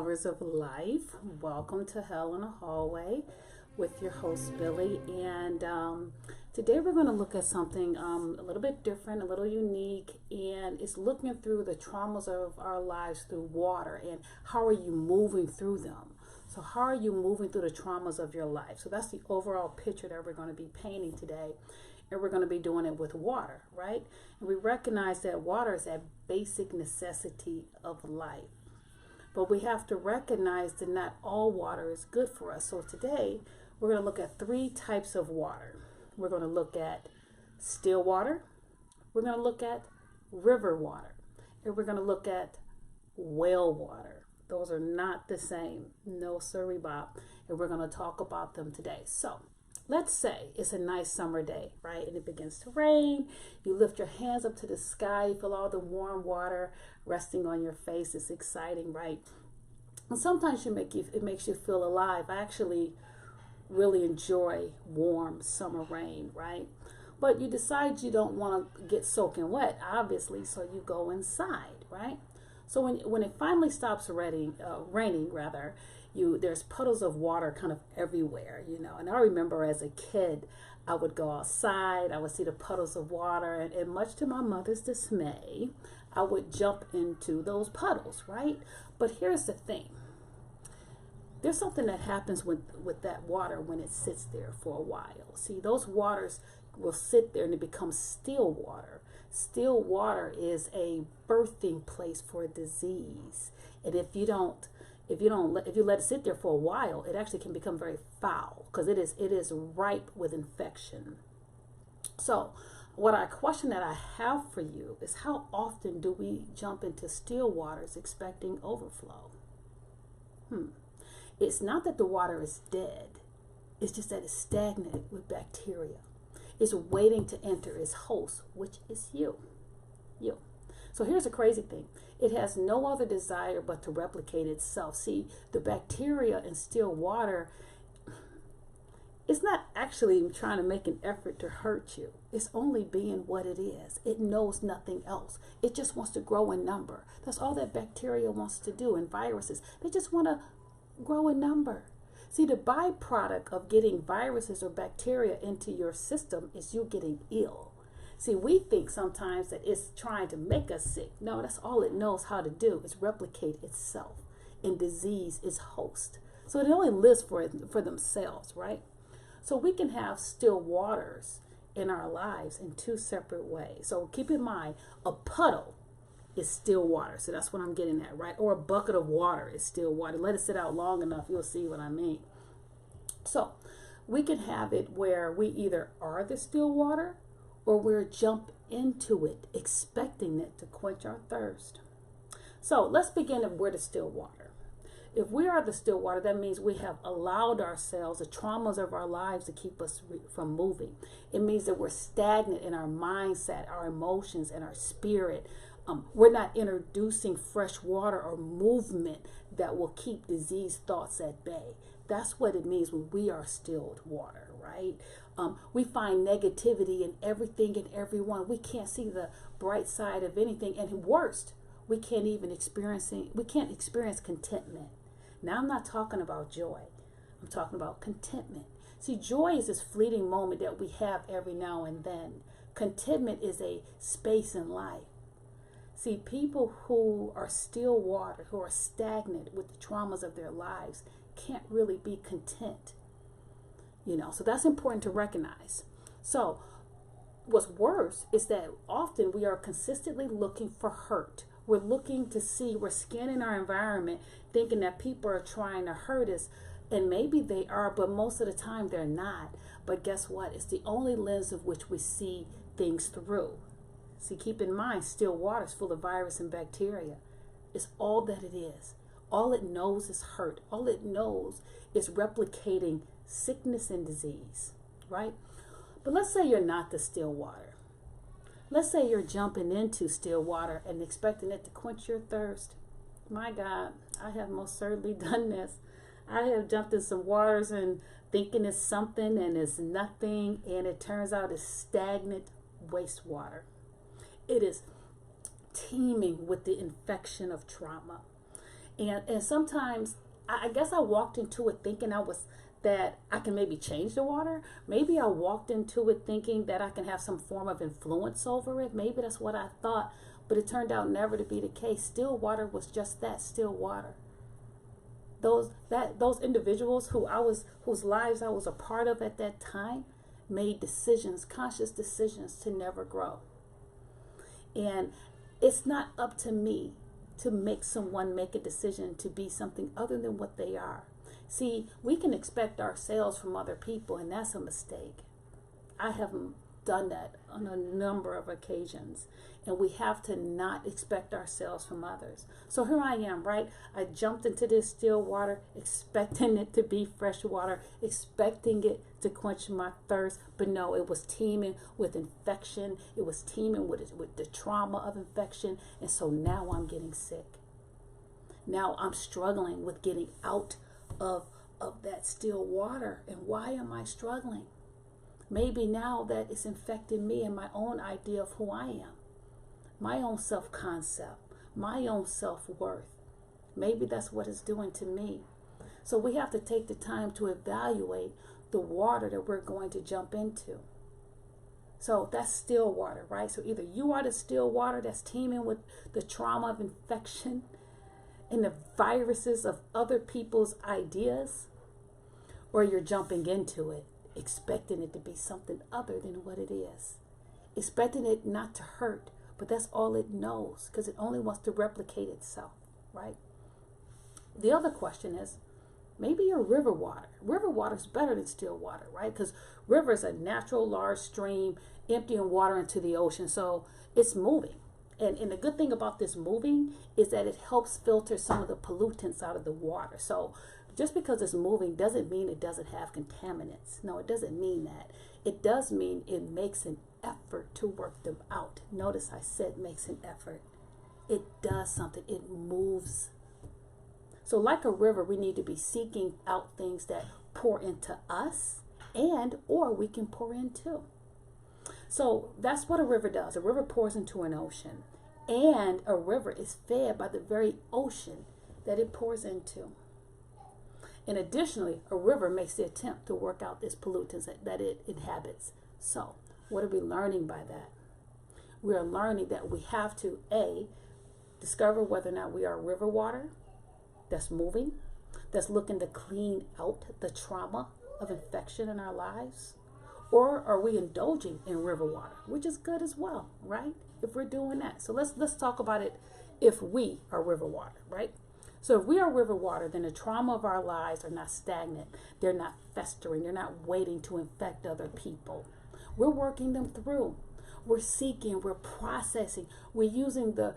lovers of life. Welcome to Hell in a Hallway with your host Billy. And today we're going to look at something a little bit different, a little unique, and it's looking through the traumas of our lives through water and how are you moving through them. So how are you moving through the traumas of your life? So that's the overall picture that we're going to be painting today. And we're going to be doing it with water, right? And we recognize that water is a basic necessity of life. But we have to recognize that not all water is good for us. So today, we're going to look at three types of water. We're going to look at still water. We're going to look at river water. And we're going to look at well water. Those are not the same. No, sorry, Bob. And we're going to talk about them today. So let's say it's a nice summer day, right? And it begins to rain. You lift your hands up to the sky. You feel all the warm water resting on your face. It's exciting, right? And sometimes it makes you feel alive. I actually really enjoy warm summer rain, right? But you decide you don't want to get soaking wet, obviously, so you go inside, right? So when it finally stops raining, there's puddles of water kind of everywhere, And I remember as a kid, I would go outside, I would see the puddles of water, and much to my mother's dismay, I would jump into those puddles, right? But here's the thing. There's something that happens with that water when it sits there for a while. See, those waters will sit there and it becomes still water. Still water is a birthing place for a disease. And if you let it sit there for a while, it actually can become very foul because it is ripe with infection. So question that I have for you is how often do we jump into still waters expecting overflow? It's not that the water is dead. It's just that it's stagnant with bacteria. It's waiting to enter its host, which is you. So here's the crazy thing. It has no other desire but to replicate itself. See, the bacteria in still water, it's not actually trying to make an effort to hurt you. It's only being what it is. It knows nothing else. It just wants to grow in number. That's all that bacteria wants to do. And viruses, they just want to grow in number. See, the byproduct of getting viruses or bacteria into your system is you getting ill. See, we think sometimes that it's trying to make us sick. No, that's all it knows how to do is replicate itself. And disease is host. So it only lives for themselves, right? So we can have still waters in our lives in two separate ways. So keep in mind, a puddle is still water. So that's what I'm getting at, right? Or a bucket of water is still water. Let it sit out long enough, you'll see what I mean. So we can have it where we either are the still water or we're jump into it expecting it to quench our thirst. So let's begin if we're the still water. If we are the still water, that means we have allowed ourselves the traumas of our lives to keep us from moving. It means that we're stagnant in our mindset, our emotions, and our spirit. We're not introducing fresh water or movement that will keep disease thoughts at bay. That's what it means when we are stilled water, right? We find negativity in everything and everyone. We can't see the bright side of anything. And worst, we can't experience contentment. Now, I'm not talking about joy. I'm talking about contentment. See, joy is this fleeting moment that we have every now and then. Contentment is a space in life. See, people who are still water, who are stagnant with the traumas of their lives, can't really be content. So that's important to recognize. So what's worse is that often we are consistently looking for hurt. We're we're scanning our environment, thinking that people are trying to hurt us. And maybe they are, but most of the time they're not. But guess what? It's the only lens of which we see things through. See, keep in mind, still water is full of virus and bacteria. It's all that it is. All it knows is hurt. All it knows is replicating sickness and disease, right? But let's say you're not the still water. Let's say you're jumping into still water and expecting it to quench your thirst. My God, I have most certainly done this. I have jumped in some waters and thinking it's something and it's nothing, and it turns out it's stagnant wastewater. It is teeming with the infection of trauma. And sometimes I guess I walked into it thinking that I can maybe change the water. Maybe I walked into it thinking that I can have some form of influence over it. Maybe that's what I thought, but it turned out never to be the case. Still water was just that, still water. Those individuals whose lives I was a part of at that time made decisions, conscious decisions to never grow. And it's not up to me to make someone make a decision to be something other than what they are. See, we can expect ourselves from other people, and that's a mistake. I have done that on a number of occasions, and we have to not expect ourselves from others. So here I am, right? I jumped into this still water, expecting it to be fresh water, expecting it to quench my thirst, but no, it was teeming with infection. It was teeming with the trauma of infection, and so now I'm getting sick. Now I'm struggling with getting out of that still water. And why am I struggling? Maybe now that it's infected me and my own idea of who I am, my own self-concept, my own self-worth. Maybe that's what it's doing to me. So we have to take the time to evaluate the water that we're going to jump into. So that's still water, right? So either you are the still water that's teeming with the trauma of infection and the viruses of other people's ideas, or you're jumping into it expecting it to be something other than what it is, expecting it not to hurt, but that's all it knows because it only wants to replicate itself, right? The other question is, maybe you're river water. River water is better than still water, right? Because river is a natural large stream emptying water into the ocean, so it's moving. And the good thing about this moving is that it helps filter some of the pollutants out of the water. So just because it's moving doesn't mean it doesn't have contaminants. No, it doesn't mean that. It does mean it makes an effort to work them out. Notice I said makes an effort. It does something. It moves. So like a river, we need to be seeking out things that pour into us or we can pour into. So that's what a river does. A river pours into an ocean, and a river is fed by the very ocean that it pours into. And additionally, a river makes the attempt to work out this pollutants that it inhabits. So what are we learning by that? We are learning that we have to, A, discover whether or not we are river water that's moving, that's looking to clean out the trauma of infection in our lives. Or are we indulging in river water, which is good as well, right? If we're doing that. So let's talk about it if we are river water, right? So if we are river water, then the trauma of our lives are not stagnant. They're not festering. They're not waiting to infect other people. We're working them through. We're seeking. We're processing. We're using the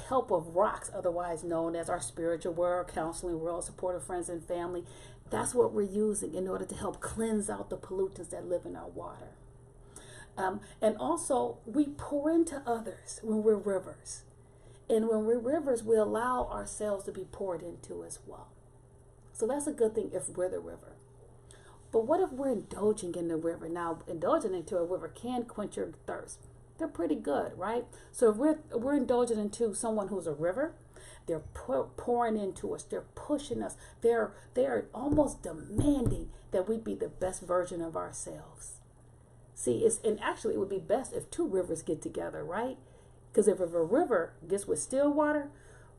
help of rocks, otherwise known as our spiritual world, counseling world, supportive friends and family. That's what we're using in order to help cleanse out the pollutants that live in our water. And also, we pour into others when we're rivers. And when we're rivers, we allow ourselves to be poured into as well. So that's a good thing if we're the river. But what if we're indulging in the river? Now, indulging into a river can quench your thirst. They're pretty good, right? So if we're indulging into someone who's a river, they're pouring into us. They're pushing us. They're almost demanding that we be the best version of ourselves. See, actually it would be best if two rivers get together, right? Because if a river gets with still water,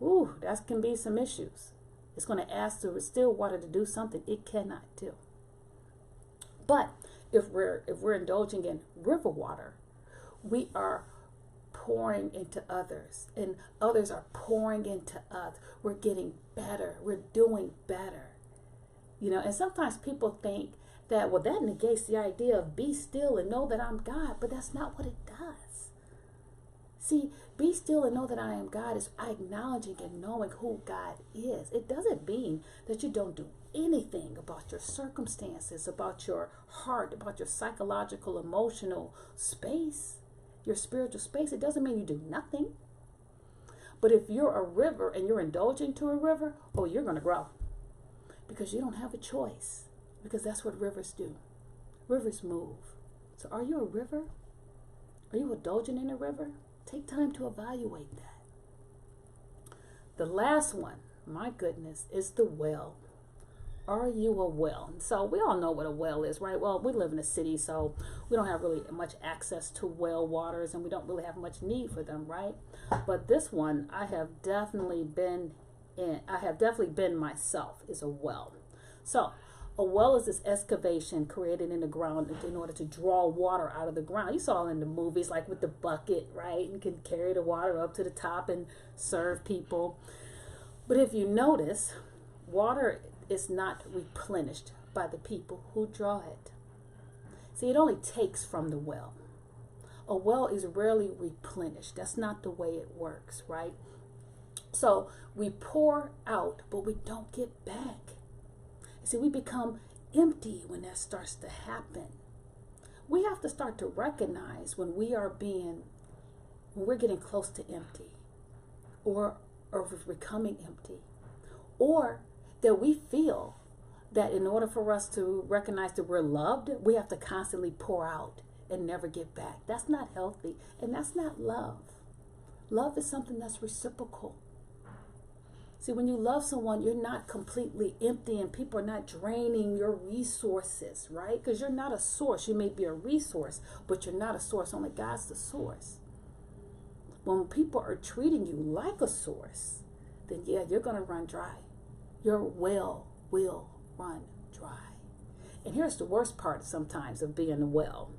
that can be some issues. It's going to ask the still water to do something it cannot do. But if we're indulging in river water, we are pouring into others, and others are pouring into us. We're getting better. We're doing better. And sometimes people think that, well, that negates the idea of be still and know that I'm God, but that's not what it does. See, be still and know that I am God is acknowledging and knowing who God is. It doesn't mean that you don't do anything about your circumstances, about your heart, about your psychological, emotional space, your spiritual space. It doesn't mean you do nothing. But if you're a river and you're indulging to a river, you're going to grow. Because you don't have a choice. Because that's what rivers do. Rivers move. So are you a river? Are you indulging in a river? Take time to evaluate that. The last one My goodness, it's the well. Are you a well? So we all know what a well is, right? Well, we live in a city, so we don't have really much access to well waters, and we don't really have much need for them, right? But this one, I have definitely been in. I have definitely been myself. Is a well. So a well is this excavation created in the ground in order to draw water out of the ground. You saw in the movies, like with the bucket, right? You can carry the water up to the top and serve people. But if you notice, water is not replenished by the people who draw it. See, it only takes from the well. A well is rarely replenished. That's not the way it works, right? So we pour out, but we don't get back. See, we become empty when that starts to happen. We have to start to recognize when we're getting close to empty, or we're becoming empty, or that we feel that in order for us to recognize that we're loved, we have to constantly pour out and never get back. That's not healthy, and that's not love. Love is something that's reciprocal. See, when you love someone, you're not completely empty, and people are not draining your resources, right? Because you're not a source. You may be a resource, but you're not a source. Only God's the source. When people are treating you like a source, then yeah, you're going to run dry. Your well will run dry. And here's the worst part sometimes of being a well.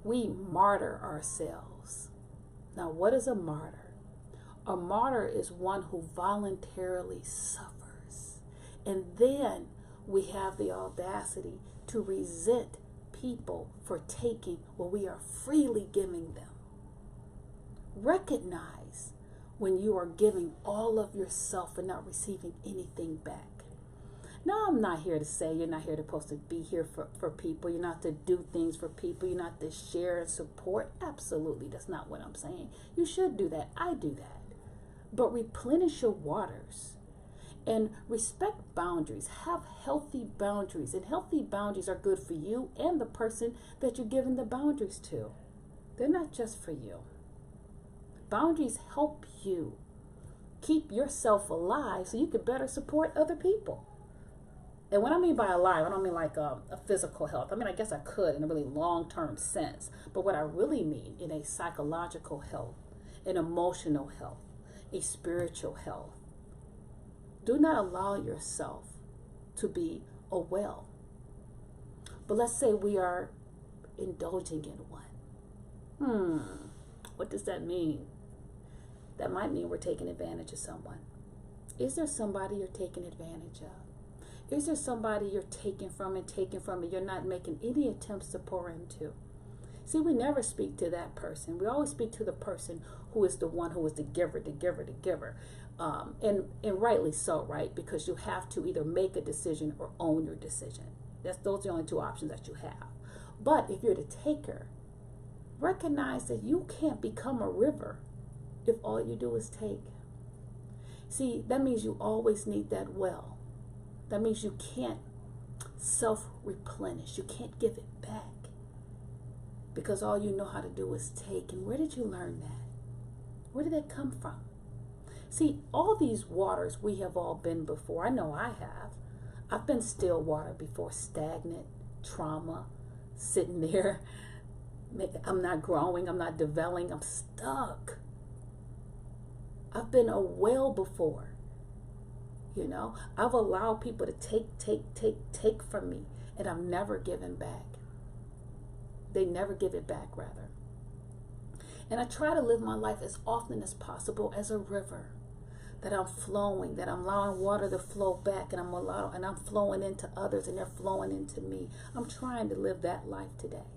We martyr ourselves. Now, what is a martyr? A martyr is one who voluntarily suffers. And then we have the audacity to resent people for taking what we are freely giving them. Recognize when you are giving all of yourself and not receiving anything back. Now, I'm not here to say you're not here supposed to be here for people. You're not to do things for people. You're not to share and support. Absolutely, that's not what I'm saying. You should do that. I do that. But replenish your waters and respect boundaries. Have healthy boundaries. And healthy boundaries are good for you and the person that you're giving the boundaries to. They're not just for you. Boundaries help you keep yourself alive so you can better support other people. And what I mean by alive, I don't mean like a physical health. I mean, I guess I could in a really long-term sense. But what I really mean in a psychological health, an emotional health, a spiritual health. Do not allow yourself to be a well. But let's say we are indulging in one. What does that mean? That might mean we're taking advantage of someone. Is there somebody you're taking advantage of? Is there somebody you're taking from and you're not making any attempts to pour into? See, we never speak to that person. We always speak to the person who is the one who is the giver. And rightly so, right? Because you have to either make a decision or own your decision. Those are the only two options that you have. But if you're the taker, recognize that you can't become a river if all you do is take. See, that means you always need that well. That means you can't self-replenish. You can't give it back. Because all you know how to do is take. And where did you learn that? Where did that come from? See, all these waters we have all been before. I know I have. I've been still water before, stagnant, trauma, sitting there. I'm not growing, I'm not developing, I'm stuck. I've been a well before. You know, I've allowed people to take from me, and I've never given back. They never give it back, rather. And I try to live my life as often as possible as a river, that I'm flowing, that I'm allowing water to flow back, and I'm flowing into others, and they're flowing into me. I'm trying to live that life today.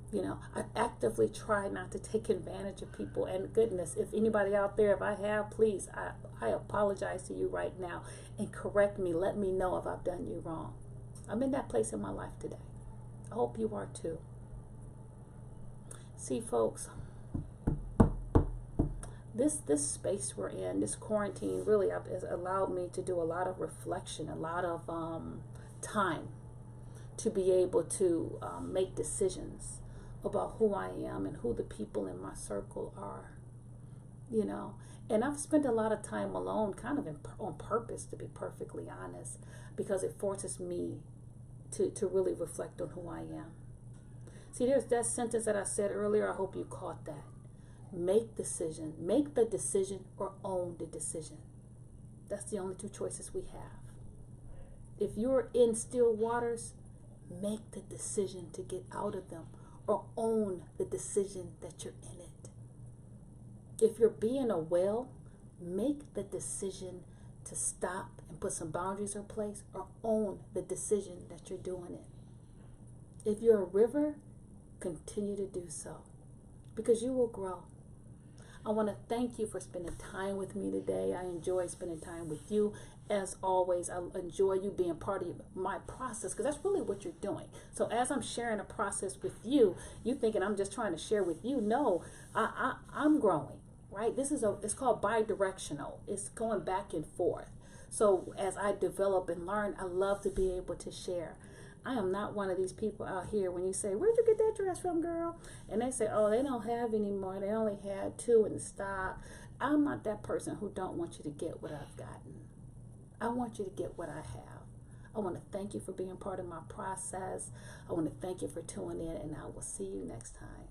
You know, I actively try not to take advantage of people. And goodness, if anybody out there, if I have, please, I apologize to you right now and correct me. Let me know if I've done you wrong. I'm in that place in my life today. I hope you are too. See, folks, this space we're in, this quarantine, really has allowed me to do a lot of reflection, a lot of time to be able to make decisions about who I am and who the people in my circle are. you know. And I've spent a lot of time alone, kind of on purpose, to be perfectly honest, because it forces me to really reflect on who I am. See, there's that sentence that I said earlier. I hope you caught that. Make the decision, or own the decision. That's the only two choices we have. If you're in still waters, make the decision to get out of them, or own the decision that you're in it. If you're being a whale, make the decision to stop and put some boundaries in place, or own the decision that you're doing it. If you're a river, continue to do so, because you will grow. I want to thank you for spending time with me today. I enjoy spending time with you. As always, I enjoy you being part of my process, because that's really what you're doing. So as I'm sharing a process with you, you thinking I'm just trying to share with you. No, I'm growing, right? It's called bi-directional. It's going back and forth. So as I develop and learn, I love to be able to share. I am not one of these people out here when you say, where'd you get that dress from, girl? And they say, oh, they don't have any more. They only had 2 in stock. I'm not that person who don't want you to get what I've gotten. I want you to get what I have. I want to thank you for being part of my process. I want to thank you for tuning in, and I will see you next time.